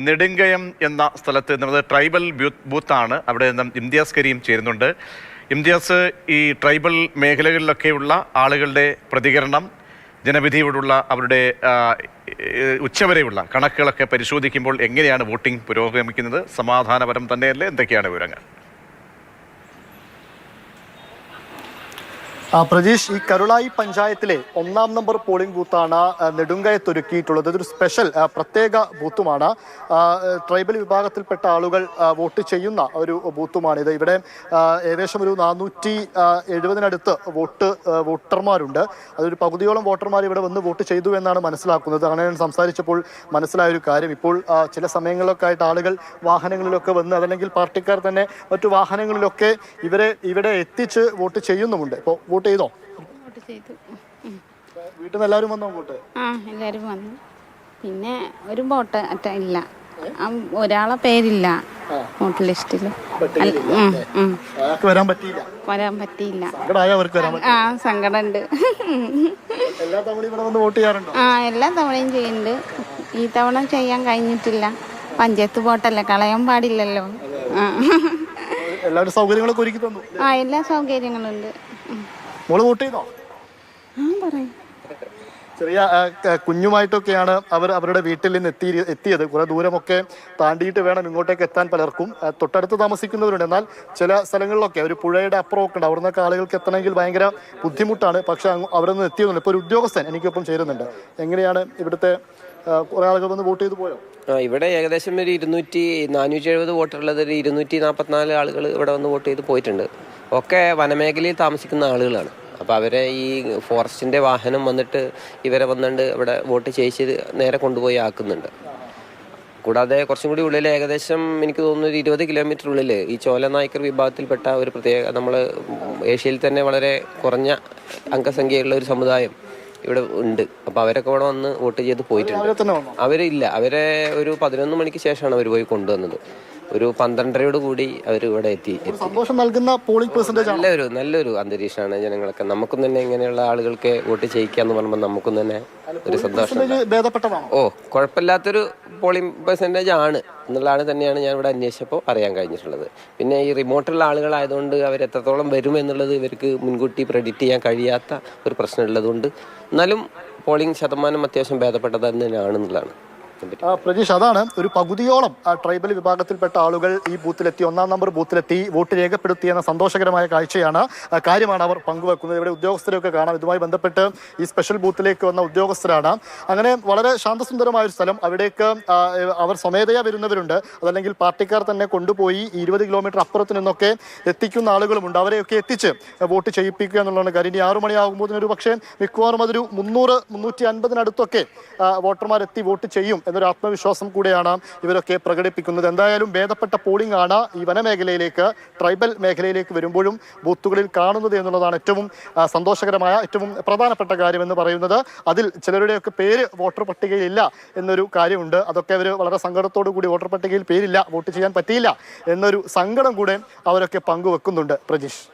നെടുങ്കയം എന്ന സ്ഥലത്ത് നമ്മുടെ ട്രൈബൽ ബൂത്താണ്. അവിടെ നിന്നും ഇംതിയാസ് കരീം ചേരുന്നുണ്ട്. ഇംതിയാസ്, ഈ ട്രൈബൽ മേഖലകളിലൊക്കെയുള്ള ആളുകളുടെ പ്രതികരണം, ജനവിധിയോടുള്ള അവരുടെ ഉച്ചവരെയുള്ള കണക്കുകളൊക്കെ പരിശോധിക്കുമ്പോൾ എങ്ങനെയാണ് വോട്ടിംഗ് പുരോഗമിക്കുന്നത്? സമാധാനപരം തന്നെയല്ലേ? എന്തൊക്കെയാണ് വിവരങ്ങൾ? പ്രജീഷ്, ഈ കരുളായി പഞ്ചായത്തിലെ 1-ാം നമ്പർ പോളിംഗ് ബൂത്താണ് നെടുങ്കയത്തൊരുക്കിയിട്ടുള്ളത്. ഇതൊരു സ്പെഷ്യൽ പ്രത്യേക ബൂത്തുമാണ്. ട്രൈബൽ വിഭാഗത്തിൽപ്പെട്ട ആളുകൾ വോട്ട് ചെയ്യുന്ന ഒരു ബൂത്തുമാണിത്. ഇവിടെ ഏകദേശം ഒരു 470-നടുത്ത് വോട്ടർമാരുണ്ട്. അതൊരു പകുതിയോളം വോട്ടർമാർ ഇവിടെ വന്ന് വോട്ട് ചെയ്തു എന്നാണ് മനസ്സിലാക്കുന്നത്. അങ്ങനെ ഞാൻ സംസാരിച്ചപ്പോൾ മനസ്സിലായൊരു കാര്യം, ഇപ്പോൾ ചില സമയങ്ങളിലൊക്കെ ആയിട്ട് ആളുകൾ വാഹനങ്ങളിലൊക്കെ വന്ന്, അതല്ലെങ്കിൽ പാർട്ടിക്കാർ തന്നെ മറ്റു വാഹനങ്ങളിലൊക്കെ ഇവിടെ എത്തിച്ച് വോട്ട് ചെയ്യുന്നുമുണ്ട്. ഇപ്പോൾ വോട്ട് ചെയ്തോ? വീട്ടിൽ നിന്ന് എല്ലാവരും വന്നോ വോട്ട്? എല്ലാവരും വന്നു. പിന്നെ ഒരു വോട്ട് ഇല്ല, ഒരാളെ പേരില്ല വോട്ട് ലിസ്റ്റിൽ. വരാൻ പറ്റിയില്ല. സങ്കടമുണ്ട്. എല്ലാ തവണയും ചെയ്യുന്നുണ്ട്. ഈ തവണ ചെയ്യാൻ കഴിഞ്ഞിട്ടില്ല. പഞ്ചായത്ത് വോട്ടല്ലേ, കളയാൻ പാടില്ലല്ലോ. എല്ലാ സൗകര്യങ്ങളൊക്കെ ഒരുക്കി തന്നു. എല്ലാ സൗകര്യങ്ങളുണ്ട്. മോള് വോട്ട് ചെയ്തോ? പറയും. ചെറിയ കുഞ്ഞുമായിട്ടൊക്കെയാണ് അവരുടെ വീട്ടിൽ നിന്ന് എത്തിയത്. കുറെ ദൂരമൊക്കെ താണ്ടിയിട്ട് വേണം ഇങ്ങോട്ടേക്ക് എത്താൻ പലർക്കും. തൊട്ടടുത്ത് താമസിക്കുന്നവരുണ്ട്. എന്നാൽ ചില സ്ഥലങ്ങളിലൊക്കെ ഒരു പുഴയുടെ അപ്പുറമൊക്കെ ഉണ്ട്. അവിടെ നിന്നൊക്കെ ആളുകൾക്ക് എത്തണമെങ്കിൽ ഭയങ്കര ബുദ്ധിമുട്ടാണ്. പക്ഷെ അവിടെ നിന്ന് എത്തിയൊന്നുമില്ല. ഇപ്പോൾ ഒരു ഉദ്യോഗസ്ഥൻ എനിക്കൊപ്പം ചേരുന്നുണ്ട്. എങ്ങനെയാണ് ഇവിടുത്തെ കുറെ ആളുകൾ വന്ന് വോട്ട് ചെയ്ത് പോയോ? ഇവിടെ ഏകദേശം ഒരു 470 വോട്ടുള്ളത്, ഒരു 244 ആളുകൾ ഇവിടെ വന്ന് വോട്ട് ചെയ്ത് പോയിട്ടുണ്ട്. ഒക്കെ വനമേഖലയിൽ താമസിക്കുന്ന ആളുകളാണ്. അപ്പോൾ അവരെ ഈ ഫോറസ്റ്റിൻ്റെ വാഹനം വന്നിട്ട് ഇവരെ വന്നുകൊണ്ട് ഇവിടെ വോട്ട് ചെയ്യിച്ച് നേരെ കൊണ്ടുപോയി ആക്കുന്നുണ്ട്. കൂടാതെ കുറച്ചും കൂടി ഉള്ളിൽ, ഏകദേശം എനിക്ക് തോന്നുന്നു ഒരു 20 കിലോമീറ്റർ ഉള്ളിൽ ഈ ചോല നായ്ക്കർ വിഭാഗത്തിൽപ്പെട്ട ഒരു പ്രത്യേക, നമ്മൾ ഏഷ്യയിൽ തന്നെ വളരെ കുറഞ്ഞ അംഗസംഖ്യയുള്ള ഒരു സമുദായം ഇവിടെ ഉണ്ട്. അപ്പോൾ അവരൊക്കെ ഇവിടെ വന്ന് വോട്ട് ചെയ്ത് പോയിട്ടുണ്ട്. അവരില്ല, അവരെ ഒരു 11 മണിക്ക് ശേഷമാണ് അവർ പോയി കൊണ്ടുവന്നത്. ഒരു 12:30 കൂടി അവർ ഇവിടെ എത്തി. സന്തോഷം നൽകുന്ന പോളിംഗ് പെർസെന്റേജ് നല്ലൊരു അന്തരീക്ഷമാണ് ജനങ്ങളൊക്കെ. നമുക്കും തന്നെ ഇങ്ങനെയുള്ള ആളുകൾക്ക് വോട്ട് ചെയ്യിക്കാന്ന് പറയുമ്പോൾ നമുക്കും തന്നെ ഒരു സന്തോഷം. കുഴപ്പമില്ലാത്തൊരു പോളിംഗ് പെർസെന്റേജ് ആണ് എന്നുള്ളതാണ് തന്നെയാണ് ഞാൻ ഇവിടെ അന്വേഷിച്ചപ്പോൾ അറിയാൻ കഴിഞ്ഞിട്ടുള്ളത്. പിന്നെ ഈ റിമോട്ടുള്ള ആളുകളായതുകൊണ്ട് അവർ എത്രത്തോളം വരും എന്നുള്ളത് ഇവർക്ക് മുൻകൂട്ടി പ്രെഡിക്റ്റ് ചെയ്യാൻ കഴിയാത്ത ഒരു പ്രശ്നം ഉള്ളതുകൊണ്ട്, എന്നാലും പോളിംഗ് ശതമാനം അത്യാവശ്യം ഭേദപ്പെട്ടത് തന്നെയാണെന്നുള്ളതാണ്. പ്രജീഷ്, അതാണ് ഒരു പകുതിയോളം ട്രൈബൽ വിഭാഗത്തിൽപ്പെട്ട ആളുകൾ ഈ ബൂത്തിലെത്തി, 1-ാം നമ്പർ ബൂത്തിലെത്തി വോട്ട് രേഖപ്പെടുത്തി എന്ന സന്തോഷകരമായ കാര്യമാണ് അവർ പങ്കുവെക്കുന്നത്. ഇവിടെ ഉദ്യോഗസ്ഥരെയൊക്കെ കാണാം. ഇതുമായി ബന്ധപ്പെട്ട് ഈ സ്പെഷ്യൽ ബൂത്തിലേക്ക് വന്ന ഉദ്യോഗസ്ഥരാണ്. അങ്ങനെ വളരെ ശാന്തസുന്ദരമായ ഒരു സ്ഥലം. അവിടേക്ക് അവർ സ്വമേധയാ വരുന്നവരുണ്ട്, അതല്ലെങ്കിൽ പാർട്ടിക്കാർ തന്നെ കൊണ്ടുപോയി 20 കിലോമീറ്റർ അപ്പുറത്ത് നിന്നൊക്കെ എത്തിക്കുന്ന ആളുകളുമുണ്ട്. അവരെയൊക്കെ എത്തിച്ച് വോട്ട് ചെയ്യിപ്പിക്കുക എന്നുള്ളതാണ് കാര്യം. ഇനി 6 മണിയാകുമ്പോൾ ഒരു പക്ഷേ മിക്കവാറും അതൊരു 300-350-നടുത്തൊക്കെ വോട്ടർമാരെത്തി വോട്ട് ചെയ്യും എന്നൊരു ആത്മവിശ്വാസം കൂടെയാണ് ഇവരൊക്കെ പ്രകടിപ്പിക്കുന്നത്. എന്തായാലും ഭേദപ്പെട്ട പോളിംഗ് ആണ് ഈ വനമേഖലയിലേക്ക്, ട്രൈബൽ മേഖലയിലേക്ക് വരുമ്പോഴും ബൂത്തുകളിൽ കാണുന്നത് എന്നുള്ളതാണ് ഏറ്റവും സന്തോഷകരമായ, ഏറ്റവും പ്രധാനപ്പെട്ട കാര്യമെന്ന് പറയുന്നത്. അതിൽ ചിലരുടെയൊക്കെ പേര് വോട്ടർ പട്ടികയിൽ ഇല്ല എന്നൊരു കാര്യമുണ്ട്. അതൊക്കെ അവർ വളരെ സങ്കടത്തോടു കൂടി, വോട്ടർ പട്ടികയിൽ പേരില്ല, വോട്ട് ചെയ്യാൻ പറ്റിയില്ല എന്നൊരു സങ്കടം കൂടെ അവരൊക്കെ പങ്കുവെക്കുന്നുണ്ട്. പ്രജീഷ്.